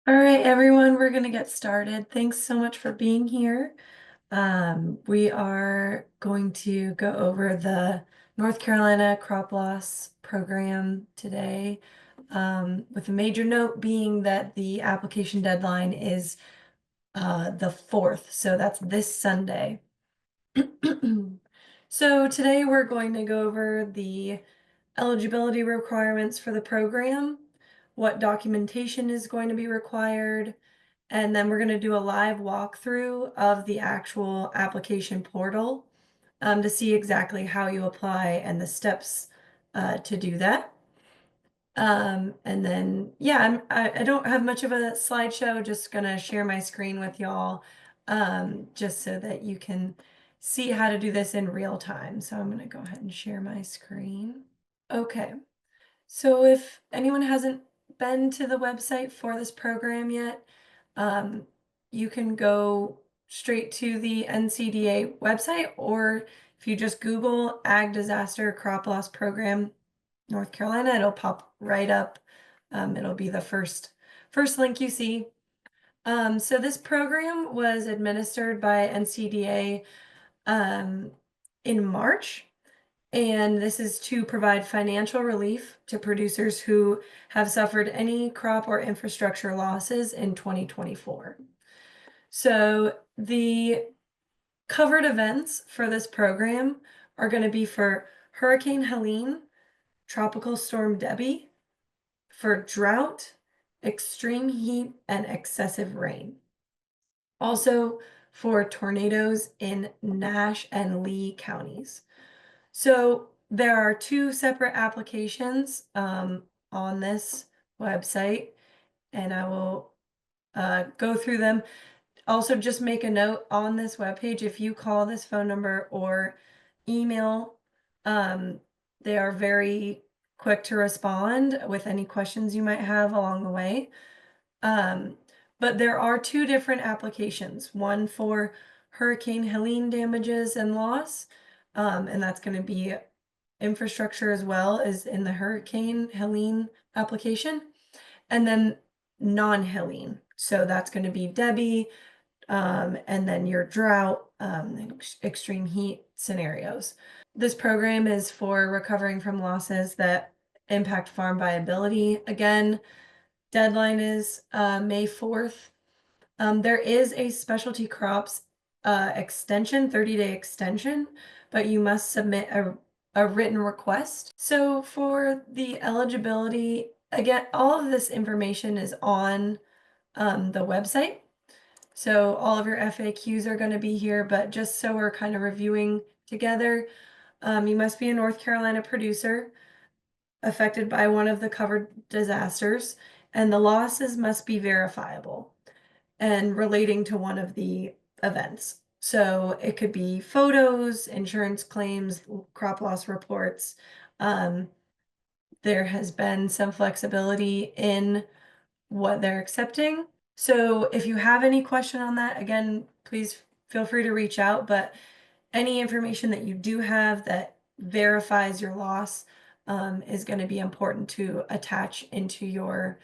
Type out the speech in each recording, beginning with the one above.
All right, everyone, we're going to get started. Thanks so much for being here. We are going to go over the North Carolina crop loss program today, with a major note being that the application deadline is the 4th, so that's this Sunday. So today we're going to go over the eligibility requirements for the program, what documentation is going to be required, and then we're going to do a live walkthrough of the actual application portal to see exactly how you apply and the steps to do that. And then, yeah, I don't have much of a slideshow, just gonna share my screen with y'all just so that you can see how to do this in real time. So I'm gonna go ahead and share my screen. Okay. So if anyone hasn't been to the website for this program yet, you can go straight to the NCDA website, or if you just Google Ag Disaster Crop Loss Program North Carolina, it'll pop right up. It'll be the first link you see. So this program was administered by NCDA in March. And this is to provide financial relief to producers who have suffered any crop or infrastructure losses in 2024. So the covered events for this program are going to be for Hurricane Helene, Tropical Storm Debbie, for drought, extreme heat, and excessive rain. Also for tornadoes in Nash and Lee counties. So there are two separate applications on this website, and I will go through them. Also, just make a note on this webpage, if you call this phone number or email, they are very quick to respond with any questions you might have along the way. But there are two different applications, one for Hurricane Helene damages and loss, and that's going to be infrastructure as well as in the Hurricane Helene application, and then non-Helene. So that's going to be Debbie, and then your drought, and extreme heat scenarios. This program is for recovering from losses that impact farm viability. Again, deadline is May 4th. There is a specialty crops extension, 30-day extension, but you must submit a written request. So for the eligibility, again, all of this information is on the website. So all of your FAQs are going to be here, but just so we're kind of reviewing together, you must be a North Carolina producer affected by one of the covered disasters, and the losses must be verifiable and relating to one of the events. So it could be photos, insurance claims, crop loss reports. There has been some flexibility in what they're accepting. So if you have any question on that, again, please feel free to reach out, but any information that you do have that verifies your loss is going to be important to attach into your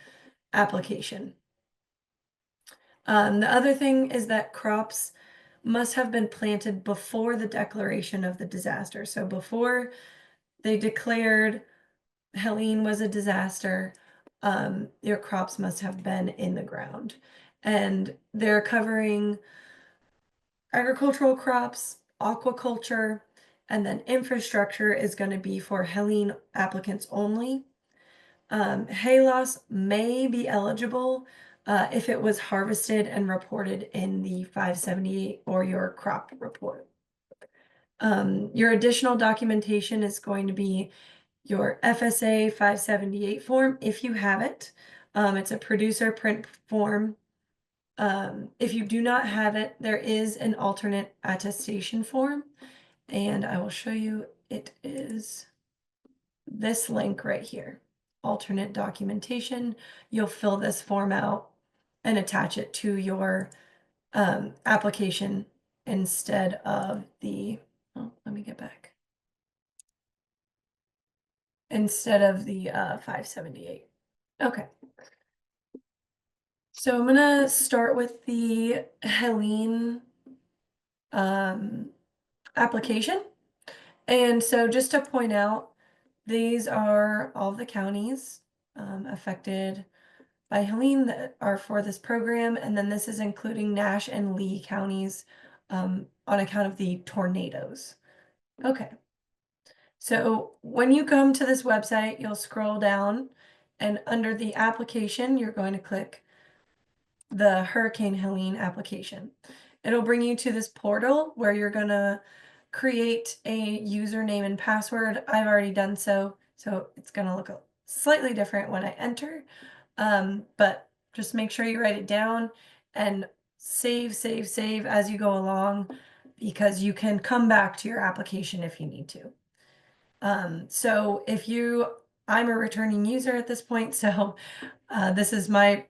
application. The other thing is that crops must have been planted before the declaration of the disaster. So before they declared Helene was a disaster, your crops must have been in the ground. And they're covering agricultural crops, aquaculture, and then infrastructure is going to be for Helene applicants only. Hay loss may be eligible if it was harvested and reported in the 578 or your crop report. Your additional documentation is going to be your FSA 578 form if you have it. It's a producer print form. If you do not have it, there is an alternate attestation form, and I will show you. It is this link right here, alternate documentation. You'll fill this form out and attach it to your application instead of the, oh, let me get back. Instead of the 578. Okay. So I'm gonna start with the Helene um, application. And so just to point out, these are all the counties affected by Helene that are for this program. And then this is including Nash and Lee counties on account of the tornadoes. Okay. So when you come to this website, you'll scroll down and under the application, you're going to click the Hurricane Helene application. It'll bring you to this portal where you're gonna create a username and password. I've already done so, so it's gonna look slightly different when I enter. But just make sure you write it down and save as you go along because you can come back to your application if you need to. So I'm a returning user at this point, so this is my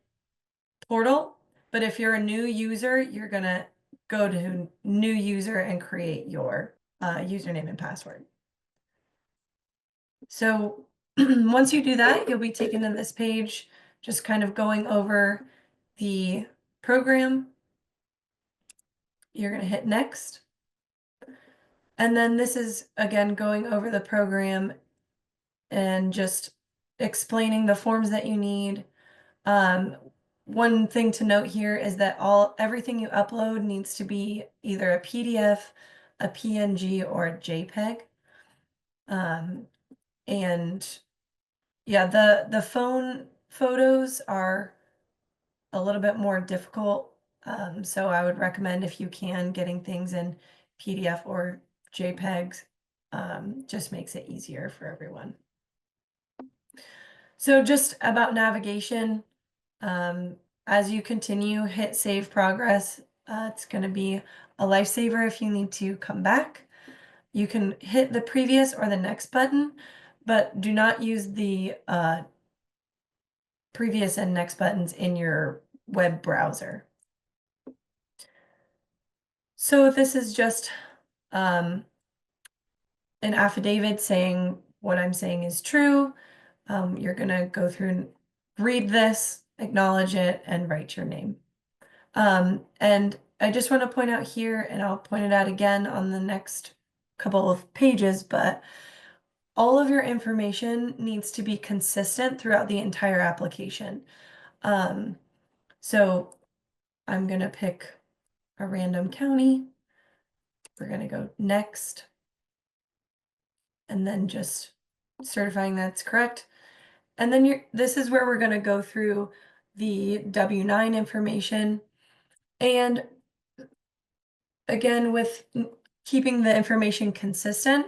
portal, but if you're a new user, you're gonna go to new user and create your username and password. So once you do that, you'll be taken to this page, just kind of going over the program. You're gonna hit next. And then this is again going over the program and just explaining the forms that you need. One thing to note here is that everything you upload needs to be either a PDF, a PNG, or a JPEG. And yeah, the phone photos are a little bit more difficult. So I would recommend if you can getting things in PDF or JPEGs, just makes it easier for everyone. So just about navigation, as you continue, hit save progress. It's going to be a lifesaver if you need to come back. You can hit the previous or the next button, but do not use the previous and next buttons in your web browser. So this is just an affidavit saying what I'm saying is true. You're going to go through and read this, acknowledge it, and write your name. And I just want to point out here, and I'll point it out again on the next couple of pages, but all of your information needs to be consistent throughout the entire application. So I'm going to pick a random county. We're going to go next, and then just certifying that's correct. And then this is where we're going to go through the W-9 information. And again, with keeping the information consistent,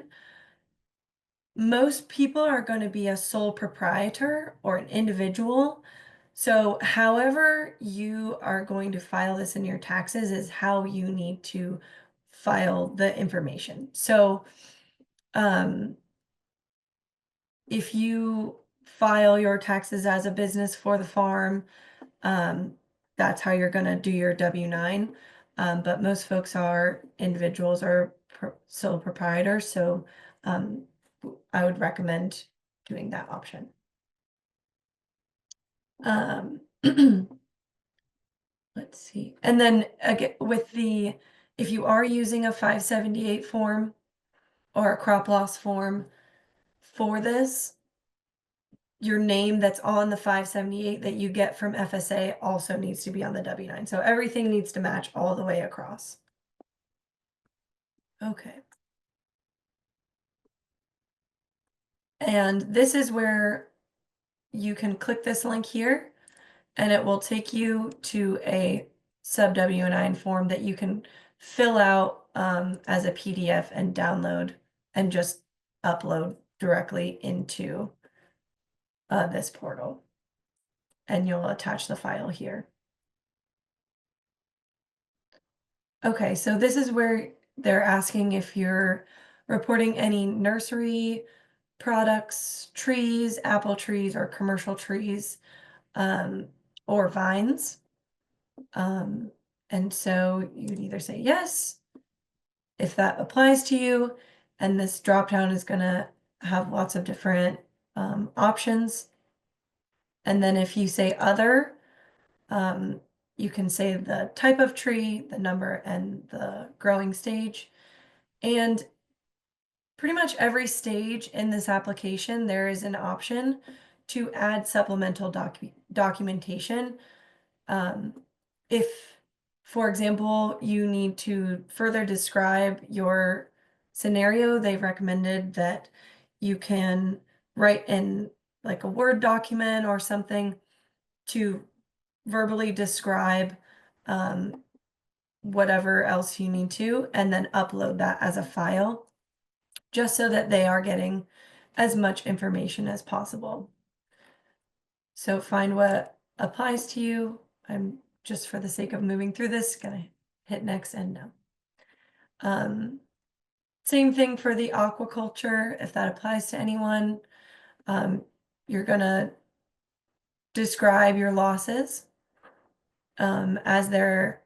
most people are going to be a sole proprietor or an individual. So however you are going to file this in your taxes is how you need to file the information. So if you file your taxes as a business for the farm, that's how you're going to do your W-9. But most folks are individuals or sole proprietors. So I would recommend doing that option. Let's see. And then again, if you are using a 578 form or a crop loss form for this, your name that's on the 578 that you get from FSA also needs to be on the W-9. So everything needs to match all the way across. Okay. And this is where you can click this link here and it will take you to a sub W-9 form that you can fill out as a PDF and download and just upload directly into this portal. And you'll attach the file here. Okay, so this is where they're asking if you're reporting any nursery products, trees, apple trees, or commercial trees, or vines. And so you'd either say yes, if that applies to you, and this dropdown is gonna have lots of different options. And then if you say other, You can say the type of tree, the number, and the growing stage. And pretty much every stage in this application, there is an option to add supplemental documentation. If, for example, you need to further describe your scenario, they've recommended that you can write in like a Word document or something to verbally describe whatever else you need to, and then upload that as a file, just so that they are getting as much information as possible. So find what applies to you. I'm just, for the sake of moving through this, gonna hit next and no. Same thing for the aquaculture, if that applies to anyone. You're gonna describe your losses as they're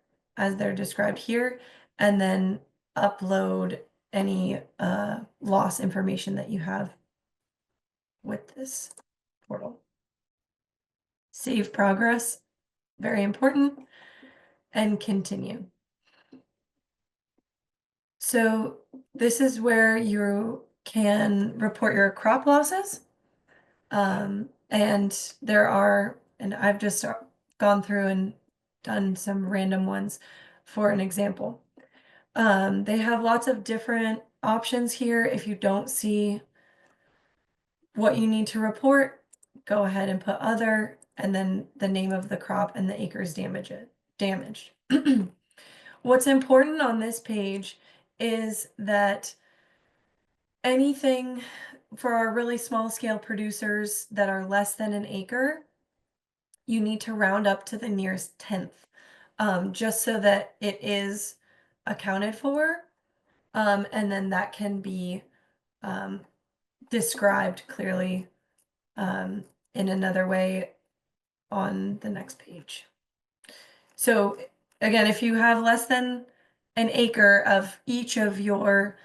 described here, and then upload any loss information that you have with this portal. Save progress, very important, and continue. So this is where you can report your crop losses. And there are, and I've just gone through and done some random ones for an example. They have lots of different options here. If you don't see what you need to report, go ahead and put other, and then the name of the crop and the acres damaged. What's important on this page is that anything for our really small scale producers that are less than an acre, you need to round up to the nearest tenth, just so that it is accounted for. And then that can be described clearly in another way on the next page. So again, if you have less than an acre of each of your,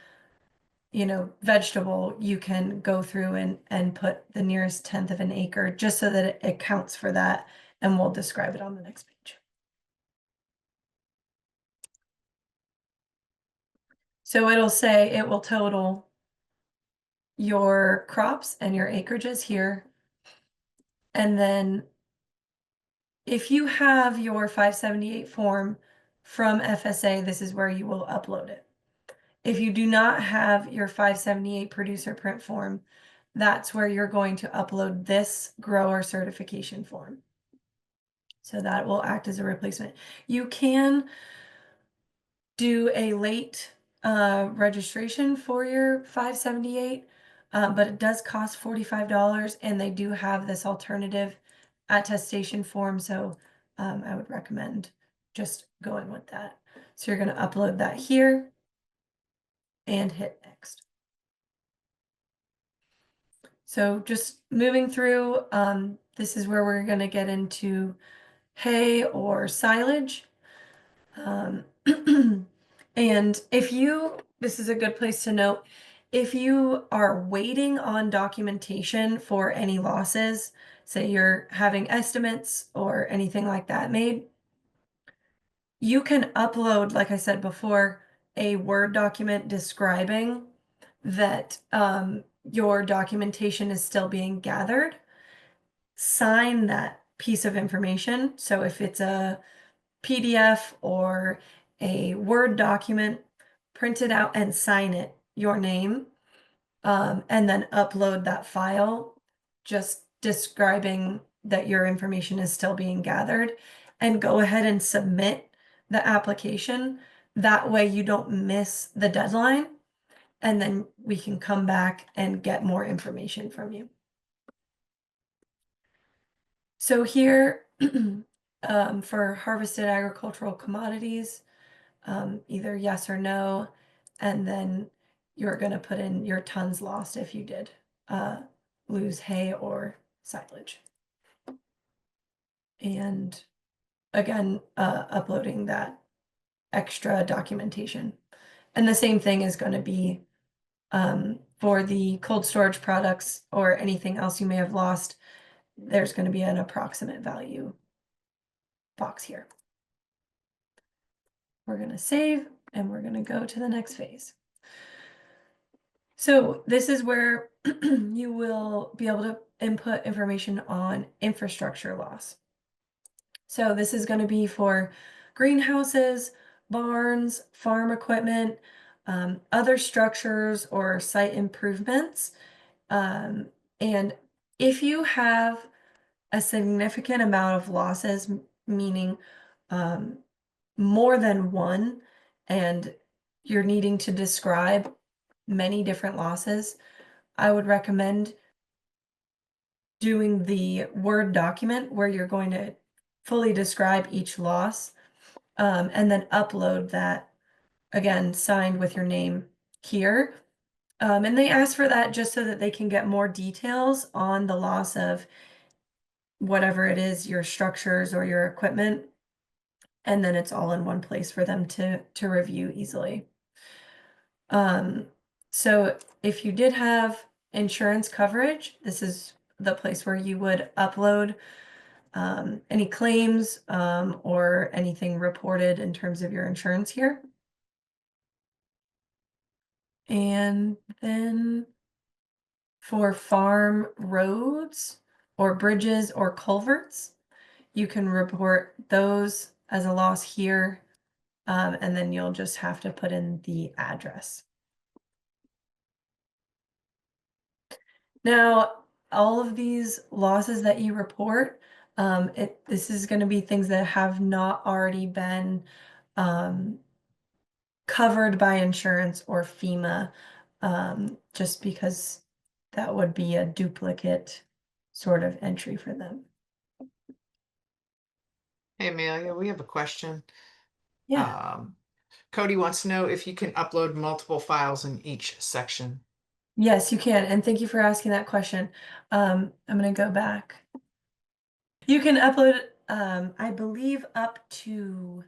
vegetable, you can go through and put the nearest tenth of an acre, just so that it accounts for that, and we'll describe it on the next page. So it'll say it will total your crops and your acreages here. And then if you have your 578 form from FSA, this is where you will upload it. If you do not have your 578 producer print form, that's where you're going to upload this grower certification form. So that will act as a replacement. You can do a late registration for your 578, but it does cost $45, and they do have this alternative attestation form, so I would recommend just going with that. So you're going to upload that here and hit next. So just moving through, this is where we're going to get into hay or silage. And this is a good place to note, if you are waiting on documentation for any losses, say you're having estimates or anything like that made, you can upload, like I said before, a Word document describing that your documentation is still being gathered. Sign that piece of information. So if it's a PDF or a Word document, print it out and sign it, your name, and then upload that file, just describing that your information is still being gathered, and go ahead and submit the application. That way you don't miss the deadline, and then we can come back and get more information from you. So here, for harvested agricultural commodities, either yes or no, and then you're going to put in your tons lost if you did lose hay or silage. And again, uploading that extra documentation. And the same thing is going to be for the cold storage products or anything else you may have lost. There's going to be an approximate value box here. We're going to save and we're going to go to the next phase. So this is where you will be able to input information on infrastructure loss. So this is going to be for greenhouses, barns, farm equipment, other structures or site improvements. And if you have a significant amount of losses, meaning more than one, and you're needing to describe many different losses, I would recommend doing the Word document where you're going to fully describe each loss, and then upload that, again, signed with your name here. And they ask for that just so that they can get more details on the loss of whatever it is, your structures or your equipment. And then it's all in one place for them to review easily. So if you did have insurance coverage, this is the place where you would upload any claims or anything reported in terms of your insurance here. And then for farm roads or bridges or culverts, you can report those as a loss here, and then you'll just have to put in the address. Now, all of these losses that you report, this is going to be things that have not already been covered by insurance or FEMA, just because that would be a duplicate sort of entry for them. Hey, Amelia, we have a question. Yeah. Cody wants to know if you can upload multiple files in each section. Yes, you can. And thank you for asking that question. I'm going to go back. You can upload, I believe, up to,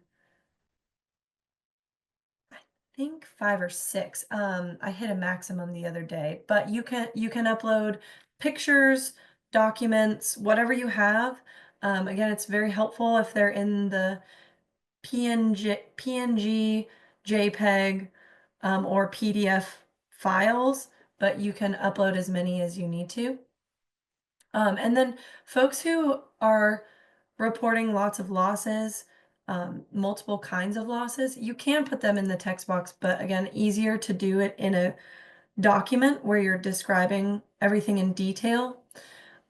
I think 5 or 6. I hit a maximum the other day, but you can upload pictures, documents, whatever you have. Again, it's very helpful if they're in the PNG, JPEG, or PDF files, but you can upload as many as you need to. And then folks who are reporting lots of losses, multiple kinds of losses, you can put them in the text box, but again, easier to do it in a document where you're describing everything in detail.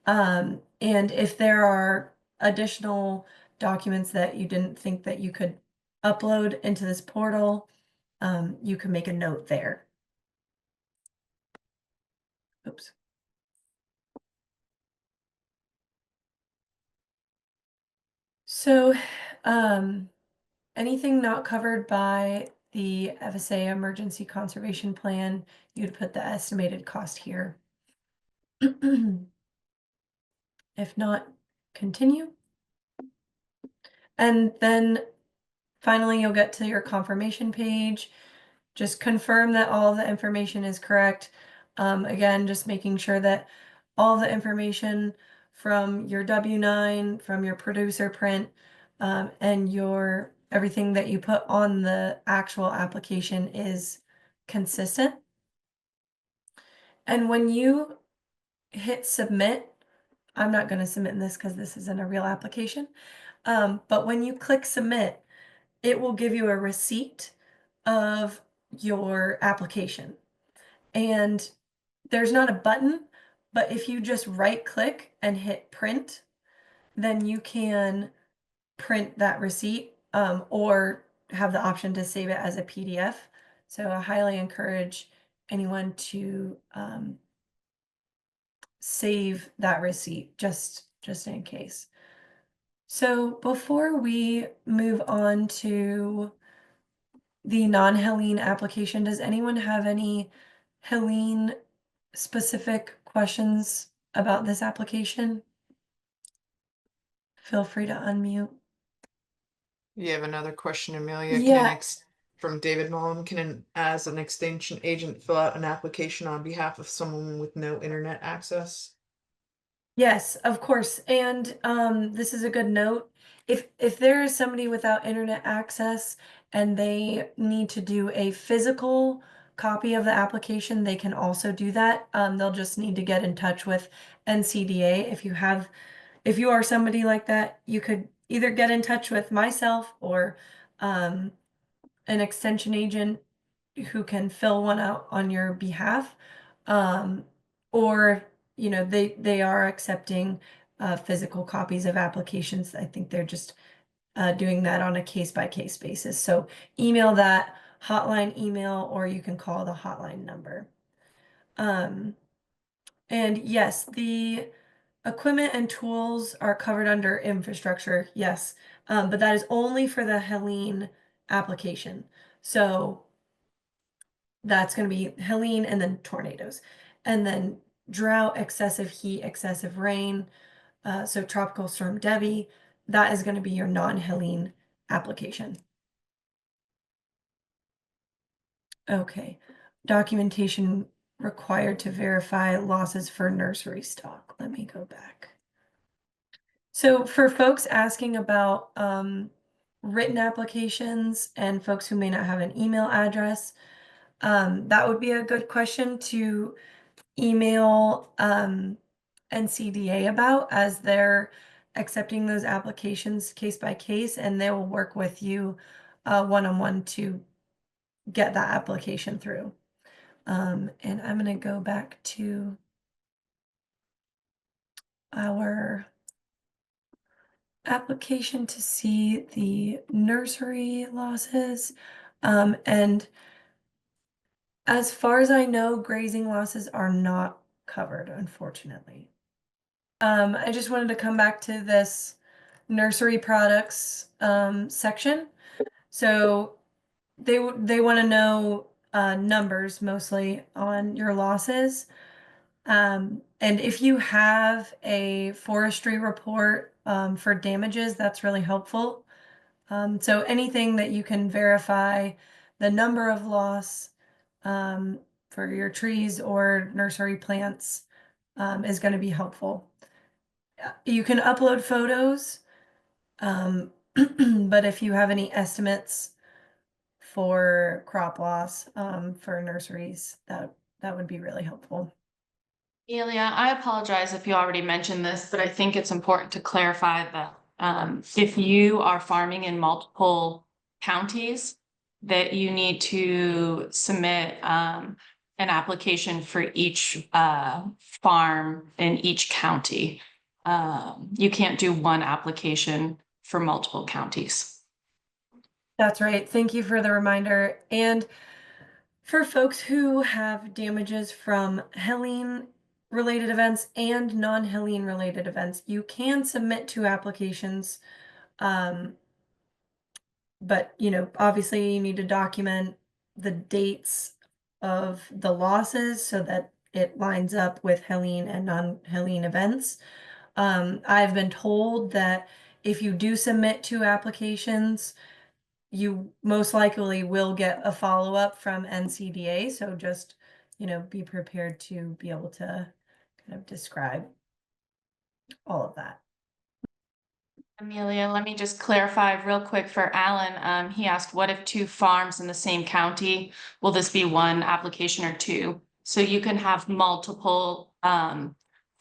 And if there are additional documents that you didn't think that you could upload into this portal, you can make a note there. Oops. So, anything not covered by the FSA Emergency Conservation Plan, you'd put the estimated cost here. If not, continue. And then finally, you'll get to your confirmation page. Just confirm that all of the information is correct. Again, just making sure that all the information from your W-9, from your producer print, and your everything that you put on the actual application is consistent. And when you hit submit, I'm not going to submit this because this isn't a real application, but when you click submit, it will give you a receipt of your application. And there's not a button, but if you just right click and hit print, then you can print that receipt, or have the option to save it as a PDF. So I highly encourage anyone to save that receipt just in case. So before we move on to the non-Helene application, does anyone have any Helene specific questions about this application? Feel free to unmute. You have another question, Amelia. Yeah, From David Mullen, as an extension agent, fill out an application on behalf of someone with no internet access? yes, of course. And this is a good note. if there is somebody without internet access and they need to do a physical copy of the application, they can also do that. They'll just need to get in touch with NCDA. If you are somebody like that, you could either get in touch with myself or um, an extension agent who can fill one out on your behalf. Um, or, they are accepting physical copies of applications. I think they're just doing that on a case-by-case basis. So email that hotline email, or you can call the hotline number. And yes, the equipment and tools are covered under infrastructure, yes. But that is only for the Helene application. So that's going to be Helene and then tornadoes. And then drought, excessive heat, excessive rain. So Tropical Storm Debbie, that is going to be your non-Helene application. Okay. Documentation required to verify losses for nursery stock. Let me go back. So for folks asking about written applications and folks who may not have an email address, that would be a good question to email NCDA about, as they're accepting those applications case by case, and they will work with you one-on-one to get that application through. And I'm going to go back to our application to see the nursery losses. And as far as I know, grazing losses are not covered, unfortunately. I just wanted to come back to this nursery products section. So they want to know numbers mostly on your losses. And if you have a forestry report for damages, that's really helpful. So anything that you can verify the number of loss for your trees or nursery plants is going to be helpful. You can upload photos, but if you have any estimates for crop loss for nurseries, that would be really helpful. Elia, I apologize if you already mentioned this, but I think it's important to clarify that if you are farming in multiple counties, that you need to submit an application for each farm in each county. You can't do one application for multiple counties. That's right. Thank you for the reminder. And for folks who have damages from Helene related events and non-Helene related events, you can submit 2 applications. But obviously you need to document the dates of the losses so that it lines up with Helene and non-Helene events. I've been told that if you do submit 2 applications, you most likely will get a follow-up from NCDA. So just, be prepared to be able to kind of describe all of that. Amelia, let me just clarify real quick for Alan. He asked, what if 2 farms in the same county? Will this be 1 application or 2? So you can have multiple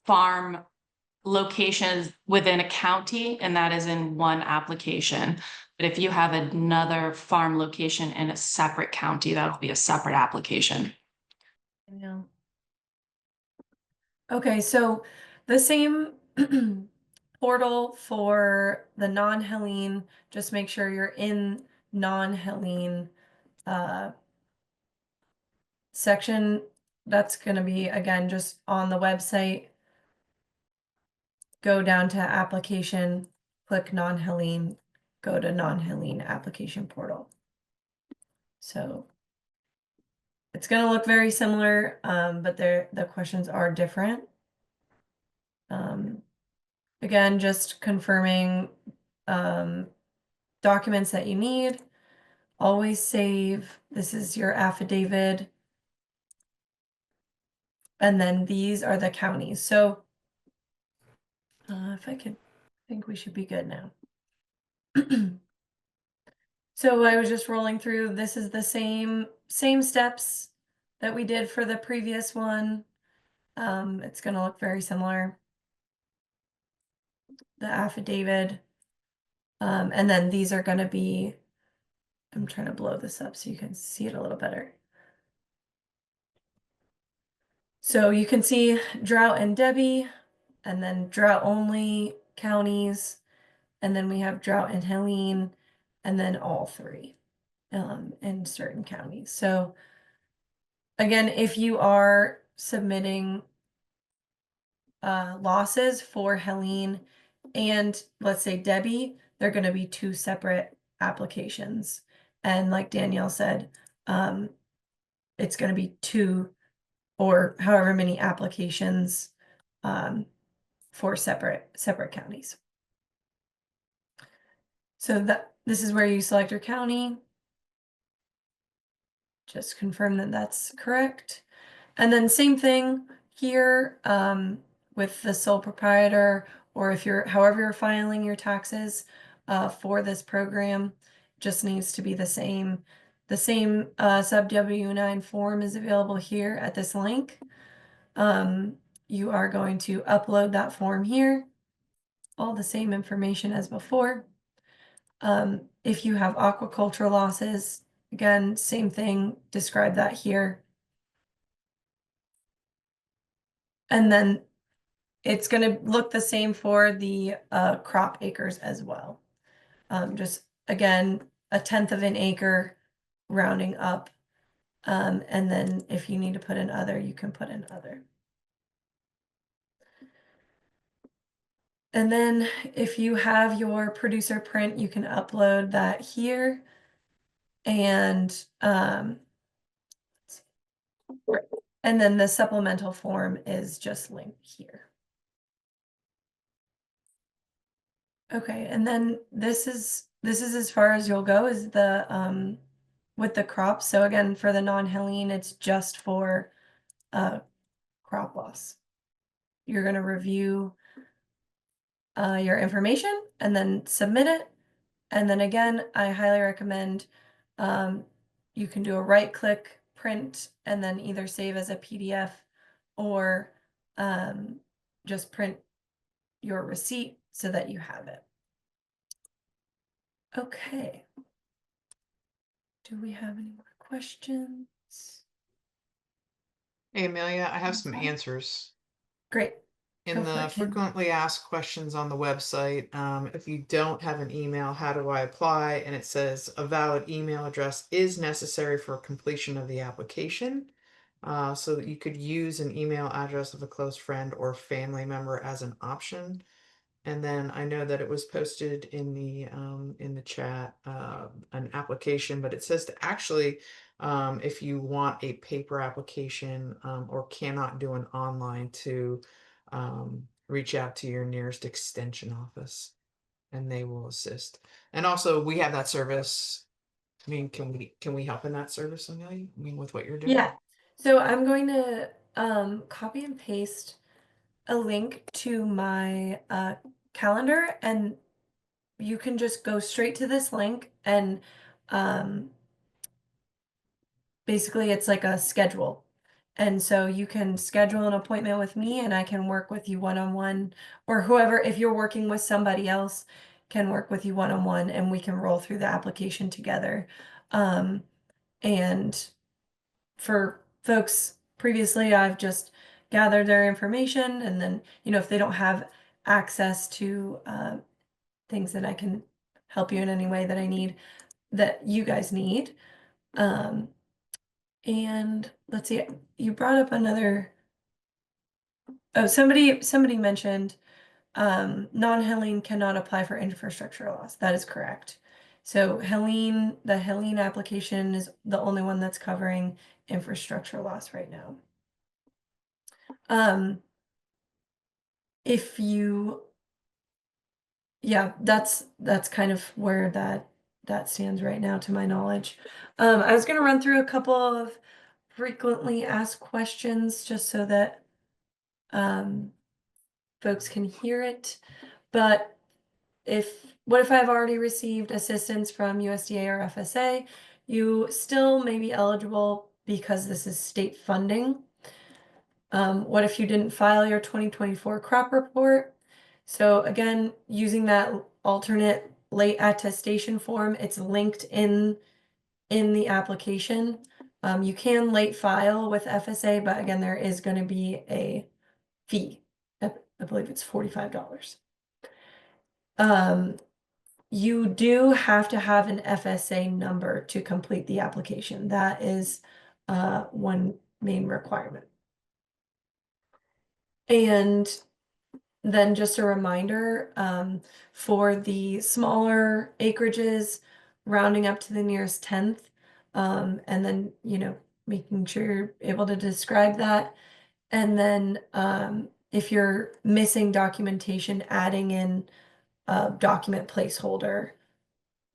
farm locations within a county, and that is in 1 application. But if you have another farm location in a separate county, that'll be a separate application. Yeah. Okay, so the same portal for the non-Helene, just make sure you're in non-Helene section. That's going to be, again, just on the website. Go down to application, click non-Helene, go to non-Helene application portal. So it's going to look very similar, but the questions are different. Again, just confirming documents that you need. Always save. This is your affidavit. And then these are the counties. So if I could, I think we should be good now. So I was just rolling through, this is the same steps that we did for the previous one. It's gonna look very similar. The affidavit. And then these are gonna be, I'm trying to blow this up so you can see it a little better. So you can see drought and Debbie, and then drought only counties, and then we have drought and Helene, and then all three in certain counties. So again, if you are submitting losses for Helene and let's say Debbie, they're going to be two separate applications. And like Danielle said, it's going to be two or however many applications for separate counties. So that this is where you select your county. Just confirm that that's correct. And then same thing here with the sole proprietor, or if you're, however you're filing your taxes for this program, just needs to be the same. The same sub W-9 form is available here at this link. You are going to upload that form here, all the same information as before. If you have aquaculture losses, again, same thing, describe that here. And then it's going to look the same for the crop acres as well. Just again, 1/10 of an acre rounding up. And then if you need to put in other, you can put in other. And then if you have your producer print, you can upload that here. And then the supplemental form is just linked here. Okay, and then this is as far as you'll go is the with the crops. So again, for the non-Helene, it's just for crop loss. You're going to review your information and then submit it. And then again, I highly recommend you can do a right click print and then either save as a PDF or just print your receipt so that you have it. Okay. Do we have any more questions? Hey, Amelia, I have some answers. Great. In Go for the it, Kim. frequently asked questions on the website, if you don't have an email, how do I apply? And it says a valid email address is necessary for completion of the application. So that you could use an email address of a close friend or family member as an option. And then I know that it was posted in the chat, an application, but it says to actually, if you want a paper application or cannot do an online, to reach out to your nearest extension office and they will assist. And also we have that service. I mean, can we help in that service, Amelia? I mean, with what you're doing? Yeah. So I'm going to copy and paste a link to my calendar, and you can just go straight to this link and basically it's like a schedule. And so you can schedule an appointment with me and I can work with you one-on-one, or whoever, if you're working with somebody else, can work with you one-on-one and we can roll through the application together. And for folks previously, I've just gathered their information, and then, you know, if they don't have access to things that I can help you in any way that I need, that you guys need. And let's see, you brought up another, oh, somebody mentioned non-Helene cannot apply for infrastructure loss. That is correct. So Helene, the Helene application is the only one that's covering infrastructure loss right now. If you, yeah, that's kind of where that stands right now, to my knowledge. I was gonna run through a couple of frequently asked questions just so that folks can hear it. But if what if I've already received assistance from USDA or FSA? You still may be eligible because this is state funding. What if you didn't file your 2024 crop report? So again, using that alternate late attestation form, it's linked in the application. You can late file with FSA, but again, there is going to be a fee. I believe it's $45. You do have to have an FSA number to complete the application. That is one main requirement. And then just a reminder, for the smaller acreages, rounding up to the nearest tenth, and then, making sure you're able to describe that. And then if you're missing documentation, adding in a document placeholder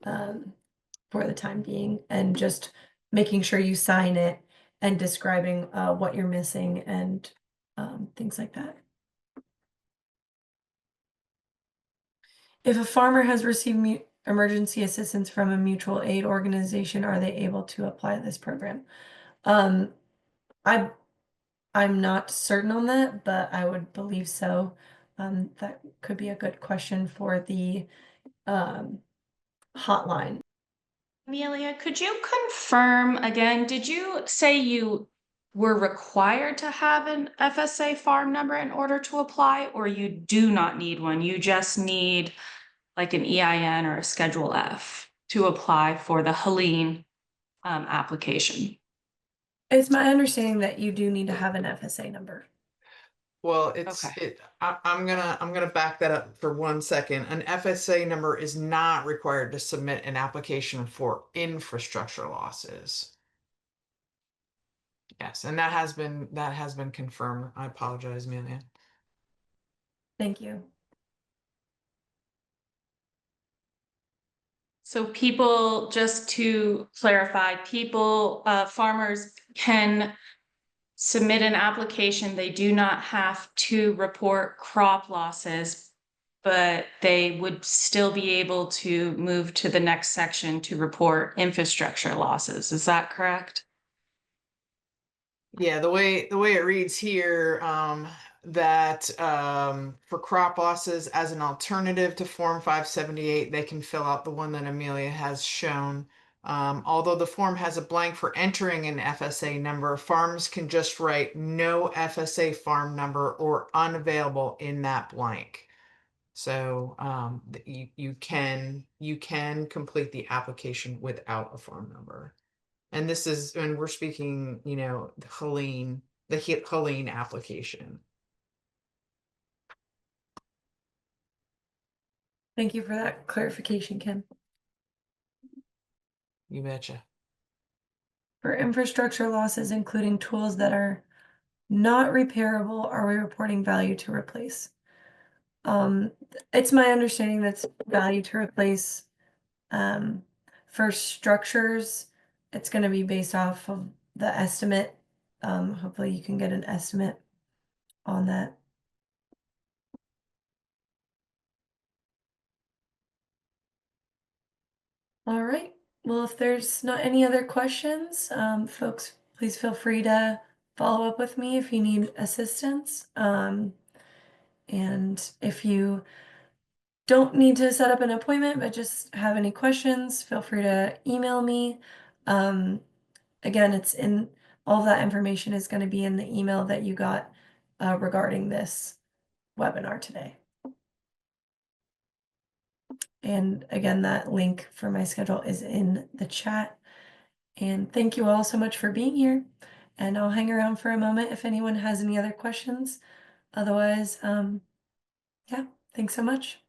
for the time being, and just making sure you sign it and describing what you're missing and things like that. If a farmer has received emergency assistance from a mutual aid organization, are they able to apply this program? I'm not certain on that, but I would believe so. That could be a good question for the hotline. Amelia, could you confirm again, did you say you were required to have an FSA farm number in order to apply, or you do not need one? You just need like an EIN or a Schedule F to apply for the Helene application? It's my understanding that you do need to have an FSA number. Well, Okay. I'm gonna back that up for 1 second. An FSA number is not required to submit an application for infrastructure losses. Yes, and that has been confirmed. I apologize, Amelia. Thank you. So people, just to clarify, farmers can submit an application. They do not have to report crop losses, but they would still be able to move to the next section to report infrastructure losses. Is that correct? Yeah, the way it reads here, that for crop losses as an alternative to Form 578, they can fill out the one that Amelia has shown. Although the form has a blank for entering an FSA number, farms can just write no FSA farm number or unavailable in that blank. So you can complete the application without a farm number. And we're speaking, the Helene application. Thank you for that clarification, Kim. You betcha. For infrastructure losses, including tools that are not repairable, are we reporting value to replace? It's my understanding that's value to replace. For structures, it's going to be based off of the estimate. Hopefully you can get an estimate on that. All right. Well, if there's not any other questions, folks, please feel free to follow up with me if you need assistance. And if you don't need to set up an appointment, but just have any questions, feel free to email me. Again, all that information is going to be in the email that you got regarding this webinar today. And again, that link for my schedule is in the chat. And thank you all so much for being here. And I'll hang around for a moment if anyone has any other questions. Otherwise, yeah, thanks so much.